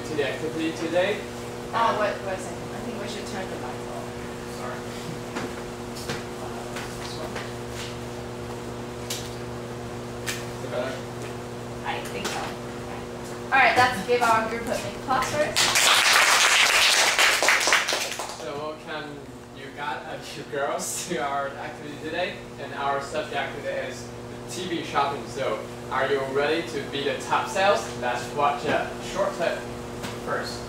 to the activity today. Oh, wait a second. I think we should turn the light off. Sorry. This one. Is it better? I think so. Okay. Alright, let's give our group a big clap first. So welcome you girls to our activity today, and our subject today is TV shopping. So are you ready to be the top sales? Let's watch a short clip first.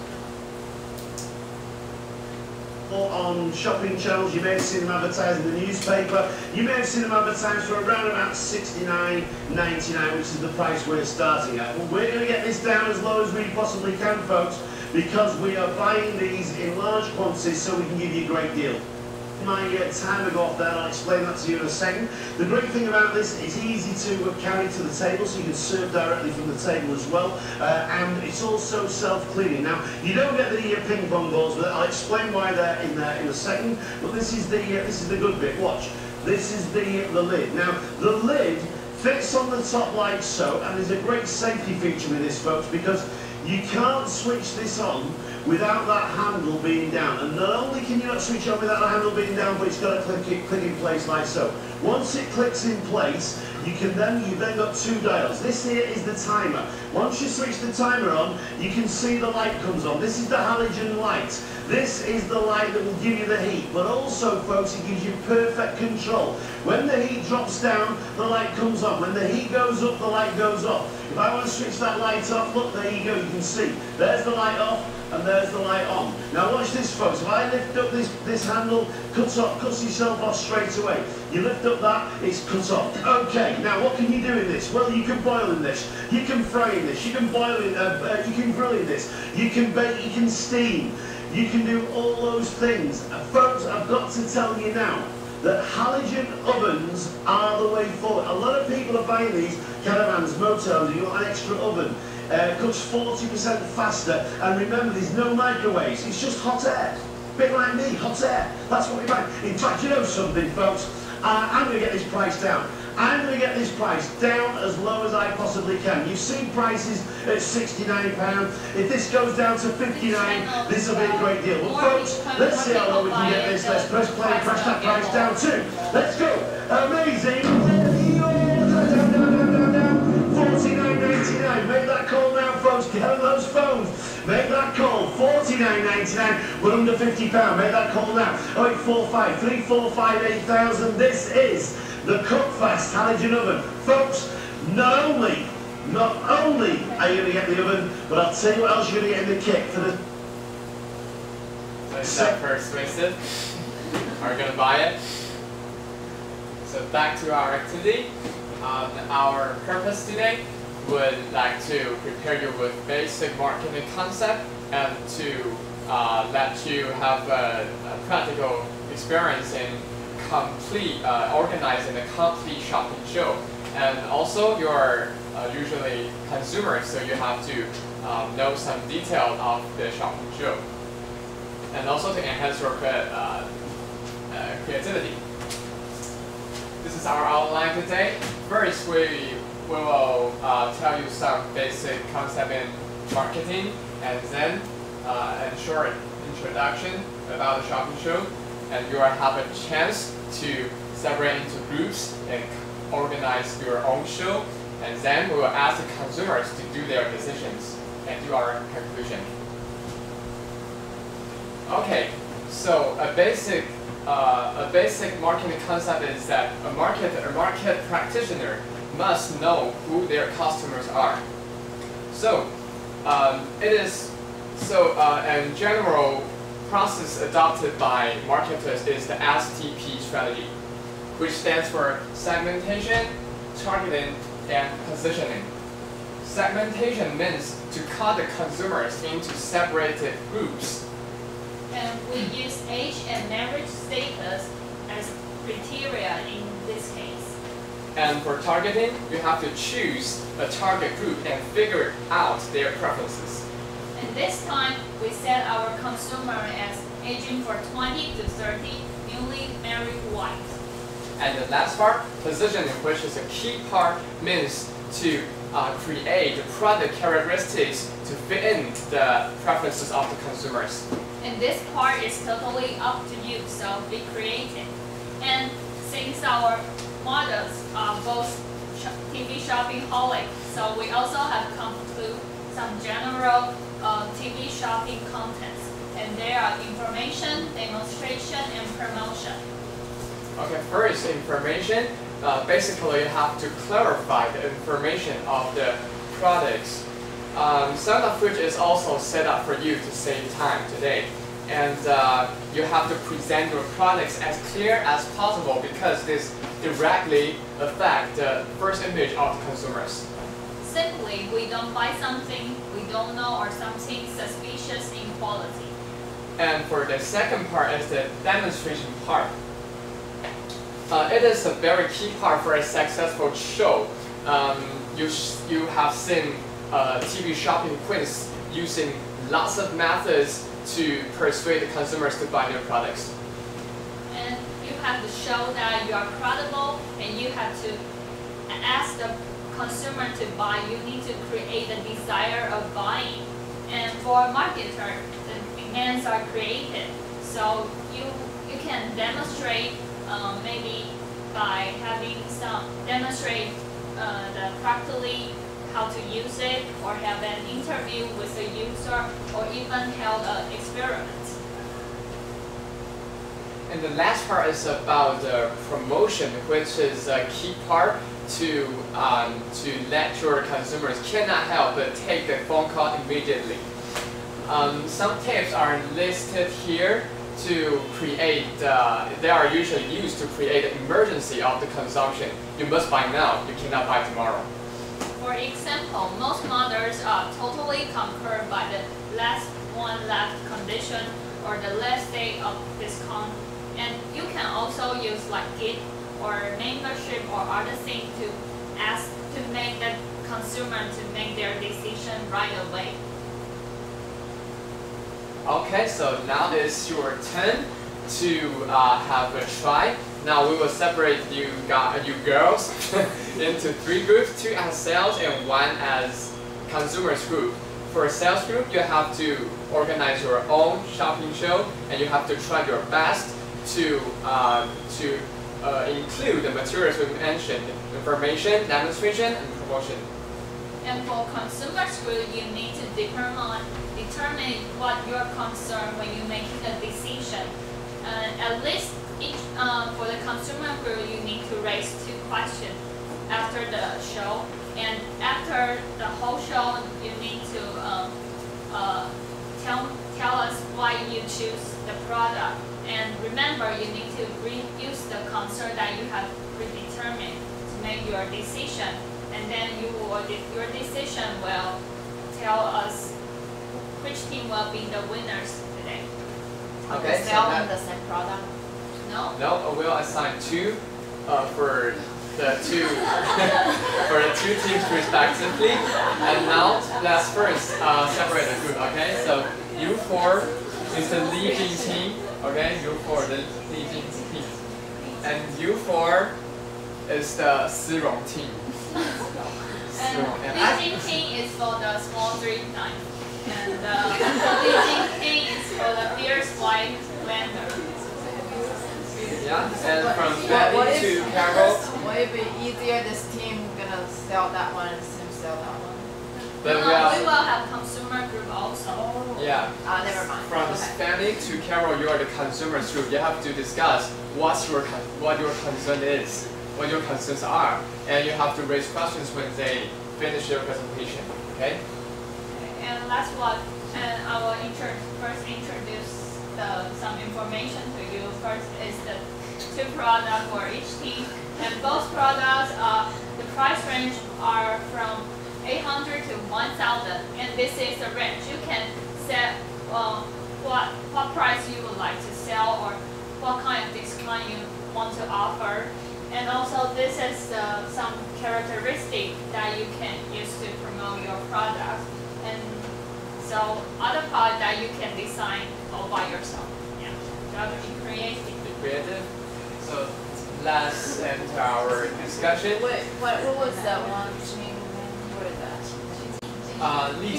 On shopping channels, you may have seen them advertised in the newspaper. You may have seen them advertised for around about $69.99, which is the price we're starting at. Well, we're going to get this down as low as we possibly can, folks, because we are buying these in large quantities so we can give you a great deal. My timer go off there, I'll explain that to you in a second. The great thing about this, it's easy to carry to the table, so you can serve directly from the table as well, and it's also self-cleaning. Now, you don't get the ping pong balls, but I'll explain why they're in there in a second. But this is the good bit. Watch. This is the lid. Now, the lid fits on the top like so, and there's a great safety feature with this, folks, because you can't switch this on without that handle being down. And not only can you not switch on without the handle being down, but it's got to click in place like so. Once it clicks in place, you've then got two dials. This here is the timer. Once you switch the timer on, you can see the light comes on. This is the halogen light. This is the light that will give you the heat. But also, folks, it gives you perfect control. When the heat drops down, the light comes on. When the heat goes up, the light goes off. If I want to switch that light off, look, there you go, you can see. There's the light off, and there's the light on. Now watch this, folks. If I lift up this handle, cuts yourself off straight away. You lift up that, it's cut off. Okay, now what can you do in this? Well, you can boil in this, you can fry in this, you can boil in, you can grill in this, you can bake, you can steam, you can do all those things. Folks, I've got to tell you now that halogen ovens are the way forward. A lot of people are buying these caravans, motels, you want an extra oven. Cooks 40% faster, and remember, there's no microwaves, it's just hot air. Bit like me, hot air. That's what we buy. In fact, you know something, folks? I'm going to get this price down. I'm going to get this price down as low as I possibly can. You've seen prices at £69. If this goes down to £59, this will be a great deal. Well, folks, let's see how low we can get this. Let's press play and crash that price down too. Let's go. Amazing. $49.99. Make that call now, folks. Get on those phones. Make that call. $49.99. We're under £50. Make that call now. 0845 345 8000. This is the Cookfast halogen oven. Folks, not only are you going to get the oven, but I'll tell you what else you're going to get in the kit for the... So is that persuasive? Are you going to buy it? So back to our activity. Our purpose today would like to prepare you with basic marketing concept and to let you have a practical experience in organizing a complete shopping show. And also you are usually consumers, so you have to know some detail of the shopping show. And also to enhance your creativity. This is our outline today. First, we will tell you some basic concept in marketing, and then a short introduction about the shopping show. And you will have a chance to separate into groups and organize your own show. And then we will ask the consumers to do their decisions and do our conclusion. Okay, so a basic marketing concept is that a market practitioner must know who their customers are. So a general process adopted by marketers is the STP strategy, which stands for segmentation, targeting, and positioning. Segmentation means to cut the consumers into separated groups. And we use age and marriage status as criteria in this case. And for targeting, you have to choose a target group and figure out their preferences. And this time, we set our consumer as aging for 20 to 30, newly married white. And the last part, positioning, which is a key part, means to create product characteristics to fit in the preferences of the consumers. And this part is totally up to you, so be creative. And since our models are both TV shopping holic, so we also have conclude some general TV shopping contents. And there are information, demonstration, and promotion. Okay, first information. Basically, you have to clarify the information of the products. Some of which is also set up for you to save time today. And you have to present your products as clear as possible because this directly affects the first image of the consumers. Simply, we don't buy something we don't know or something suspicious in quality. And for the second part is the demonstration part. It is a very key part for a successful show. You have seen TV shopping queens using lots of methods to persuade the consumers to buy their products. And you have to show that you are credible and you have to ask the consumer to buy. You need to create a desire of buying. And for a marketer, the demands are created. So you can demonstrate maybe by having some demonstrate the practically how to use it, or have an interview with the user, or even held an experiment. And the last part is about the promotion, which is a key part to let your consumers cannot help but take the phone call immediately. Some tips are listed here to create, they are usually used to create an emergency of the consumption. You must buy now, you cannot buy tomorrow. For example, most models are totally conquered by the last one left condition or the last day of discount. And you can also use like gift or membership or other things to ask to make the consumer to make their decision right away. Okay, so now it's your turn to have a try. Now we will separate you girls into 3 groups, 2 as sales and 1 as consumers group. For a sales group, you have to organize your own shopping show and you have to try your best to include the materials we mentioned, information, demonstration, and promotion. And for consumers group, you need to determine what your concern when you're making a decision. At least for the consumer group, you need to raise 2 questions after the show. And after the whole show, you need to tell us why you choose the product. And remember, you need to use the concern that you have predetermined to make your decision. And then your decision will tell us which team will be the winners today. Okay, Sell on the same product. No? No, we'll assign 2 for the 2 for the 2 teams respectively. And now let's first separate the group. Okay, so U4 is the leading team. Okay, U4 the leading team, and U4 is the Sirong team. And leading team is for the small Greek knife, and the leading team is for the fierce white lander. Yeah, and from Betty to Carol. Would it be easier this team gonna sell that one and this team sell that one? Then No, we will have consumer group also. Yeah. Never mind. From Fanny to Carol, you are the consumers group. You have to discuss what your concern is, what your concerns are, and you have to raise questions when they finish their presentation. Okay? And last one, and I will first introduce some information to you. First is the 2 products for each team, and both products the price range are from 800 to 1,000, and this is the range. You can set what price you would like to sell or what kind of discount you want to offer. And also this is some characteristic that you can use to promote your product. And so other part that you can design all by yourself. Yeah, you have to be creative. Be creative. So let's enter our discussion. Wait, what was that one? 立